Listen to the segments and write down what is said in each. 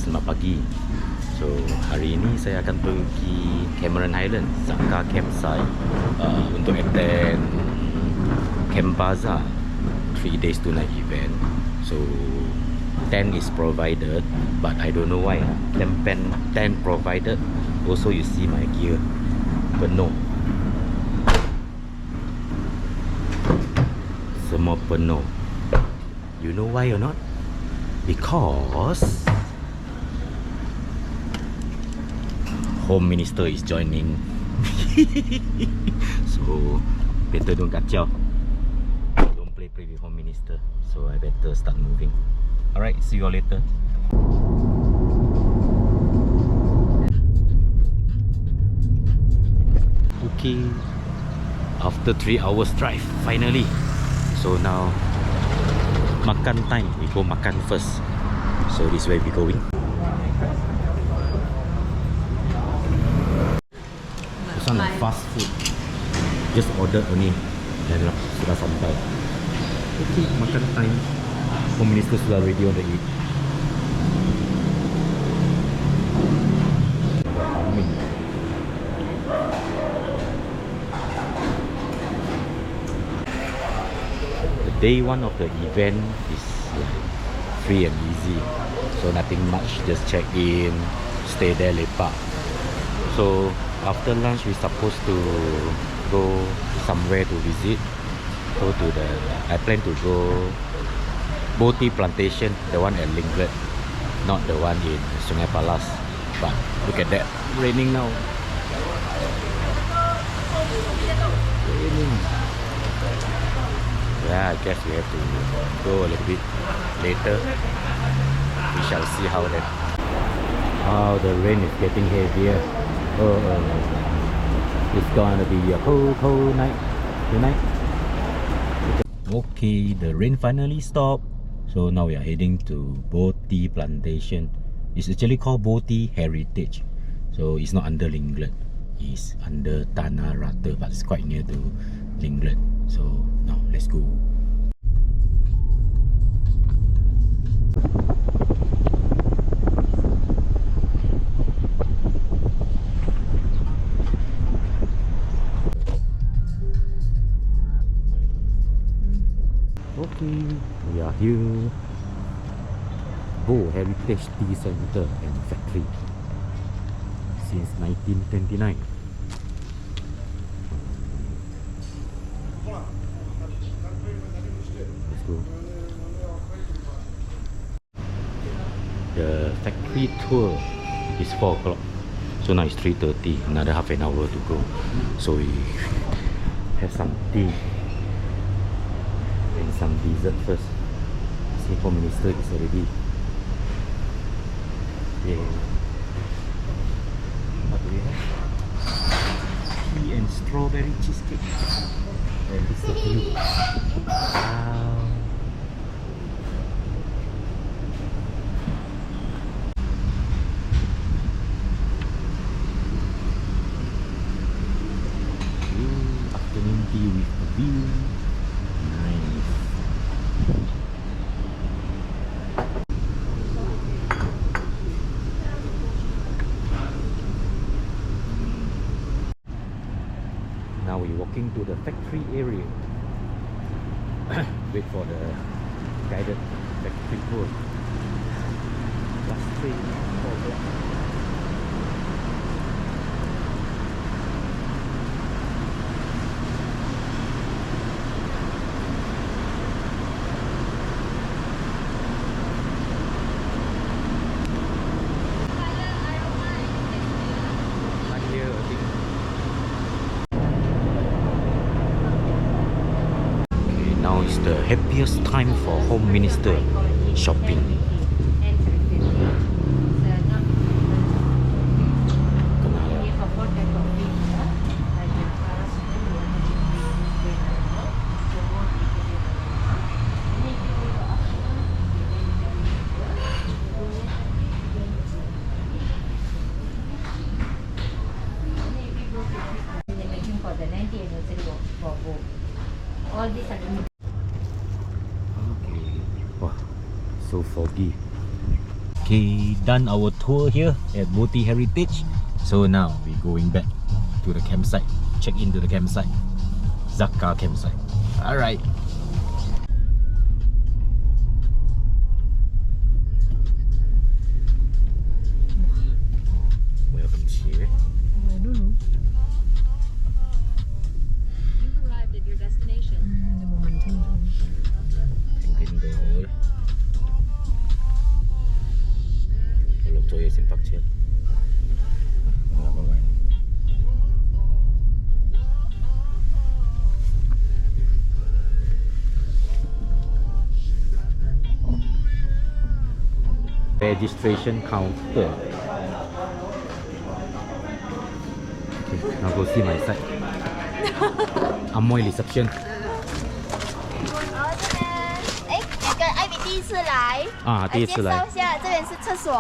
5 pagi. So hari ini saya akan pergi Highlands, Zakka Campsite untuk attend Campazaar 3 days 2 night event. So tent is provided, but I don't know why tent provided. Also you see my gear penuh, semua penuh. You know why or not? Because Home Minister is joining. So better don't kacau, don't play with Home Minister. So I better start moving. Alright, see you all later. Okay, after 3 hours drive, finally. So now makan time, we go makan first. So this way we going. This one like fast food, just order only dan sudah sampai. Okay, makan time. Home Minister sudah ready on the eat. The day one of the event is like free and easy, so nothing much, just check in, stay there, lepak. So after lunch we supposed to go somewhere to visit. Go to the, I plan to go plantation, the one at Linglet, not the one in Sungai Palas. But look at that, raining now. Raining. Yeah, I guess we have to go a little bit later. We shall see how that. Oh, the rain is getting heavier. It's gonna be a cold night tonight. Okay, the rain finally stopped. So now we are heading to Boti Plantation. It's actually called Boti Heritage. So it's not under Linglet, it's under Tanah Rata, but it's quite near to Linglet. So now let's go. Okay, we are here. Bo Heritage Tea Center and Factory since 1929. Let's go. The factory tour is 4 o'clock. So now it's 3:30. Another half an hour to go. So we have some tea and some dessert first. See, Home Minister is already. Yeah. What do we have? Tea and strawberry cheesecake. And this is the view. Wow. Afternoon tea with a view. Nice. Now we're walking to the factory area. Wait for the guided factory tour. Last train, 4 o'clock. Now is the happiest time for Home Minister shopping. All these are in. Okay. Wow, so foggy. Okay, done our tour here at Boti Heritage. So now we're going back to the campsite. Check into the campsite. Zakka Campsite. Alright. Welcome here. I don't know. You've arrived at your destination. The momentum. Camping door. Lộc chơi xin phát triển. Registration counter. Okay, now go see my side. Amoy reception. 艾比第一次来啊，第一次来。介绍一下，这边是厕所，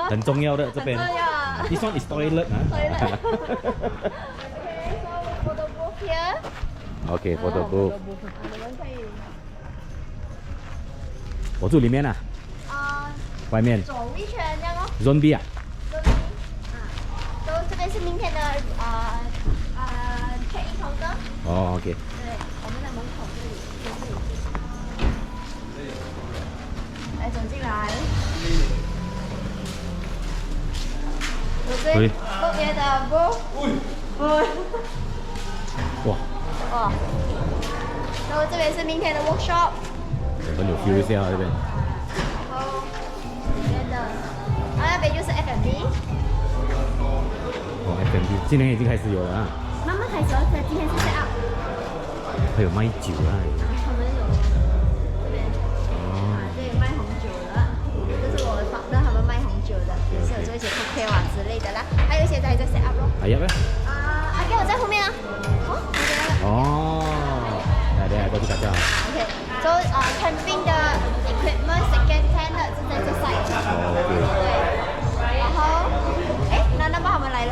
很重要的这边。很重要。This one is toilet 啊。Toilet. Okay, so photo booth here. Okay, photo booth. 你们可以我住里面啊，外面。走一圈这样哦。Zone B 啊。都这边是明天的check in counter。哦 ，OK。对，我们在门口这里，来走进来。右边的不。哇。哦。然后这边是明天的 workshop。我们有 feel 一下这边。然后这边的，那边就是 F&B。哦 ，F&B 今年已经开始有了啊。慢慢开始了，今天是 set up。还有卖酒啊。他们有这边对卖红酒的，这是我们partner他们卖红酒的，也是有做一些 cocktail 啊之类的啦，还有一些还在 set up 咯。係啊咩？阿哥我在后面啊。哦，嚟嚟過去大家。OK， so camping 的 equipment second hand 的是在这 side。OK。对，然后那么他们来了。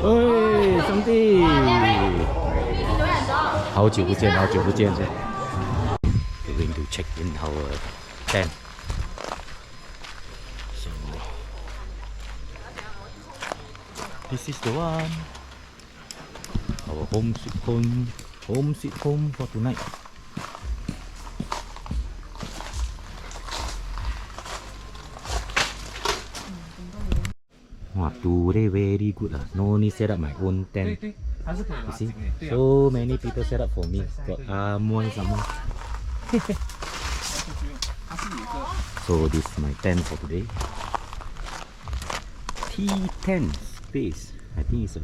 喂，兄弟。你永远走。好久不见，好久不见。We're going to check in our tent. So this is the one. Our home sweet home for tonight. Wow, today very good. No need set up my own tent. You see, so many people set up for me. Got amoy some more. So this is my tent for today. T10 space. I think it's a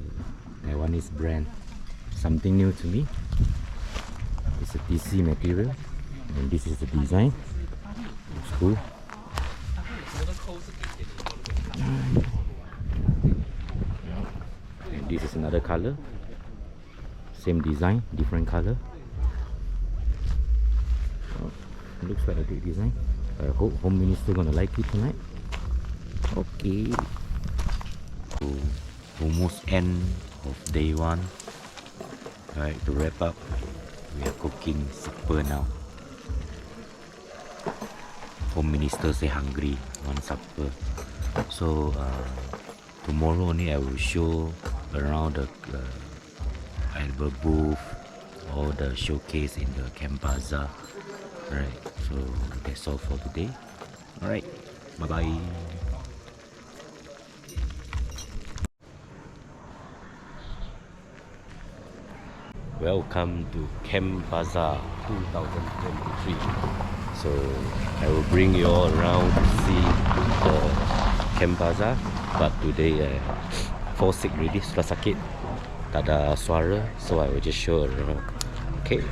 Taiwanese brand. Something new to me. It's a DC material, and this is the design. Looks cool. And this is another color. Same design, different color. Looks like a good design. I hope Home Minister gonna like it tonight. Okay. So, almost end of day one. Alright, to wrap up, we are cooking supper now. Home Minister say hungry, want supper. So tomorrow only I will show around the album booth, all the showcase in the Campazaar. Right, so that's all for today. Alright, bye bye. Welcome to Campazaar 2023. So I will bring you all around to see the Campazaar. But today fall sick already, sudah sakit, tak ada suara, so I will just show around. Okay.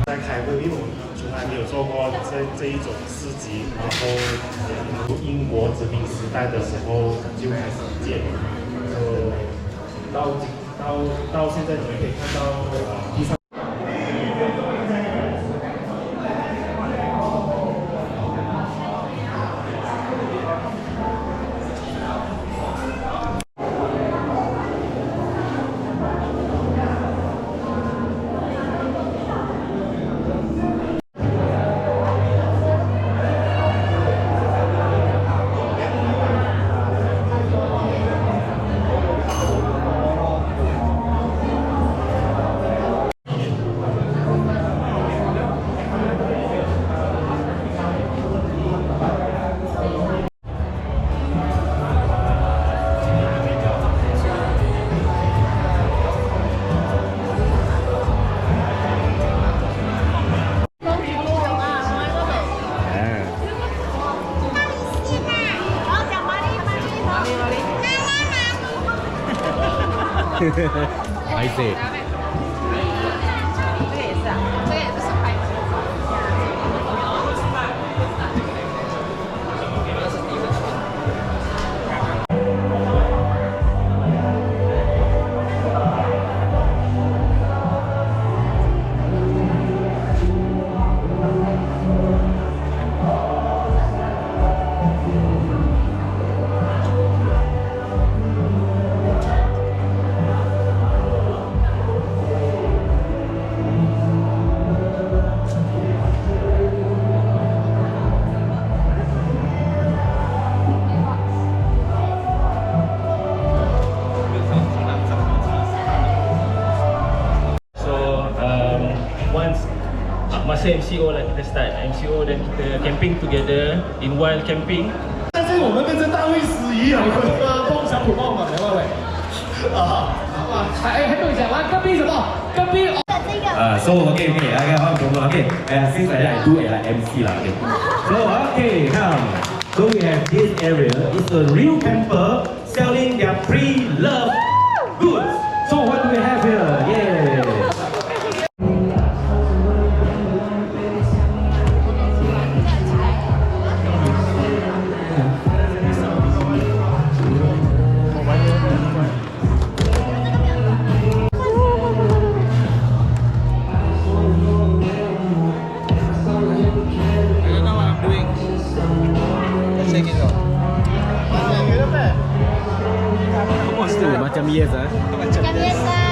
在开会，因为我从来没有做过这一种市集，然后殖民时代的时候就开始建，到现在你们可以看到地上。I see. Masa MCO lah kita start MCO dan kita camping together in wild camping. 但是我们跟着大卫死一样，梦想不梦嘛，来喂喂。还跟你讲完跟兵什么？跟兵。So okay, I got one. Okay, since I do like MC lah. Okay. So okay, come. So we have this area. It's a real camper selling their pre-loved goods. So what do we have here? Yeah. Macam yes ah. Macam biasa.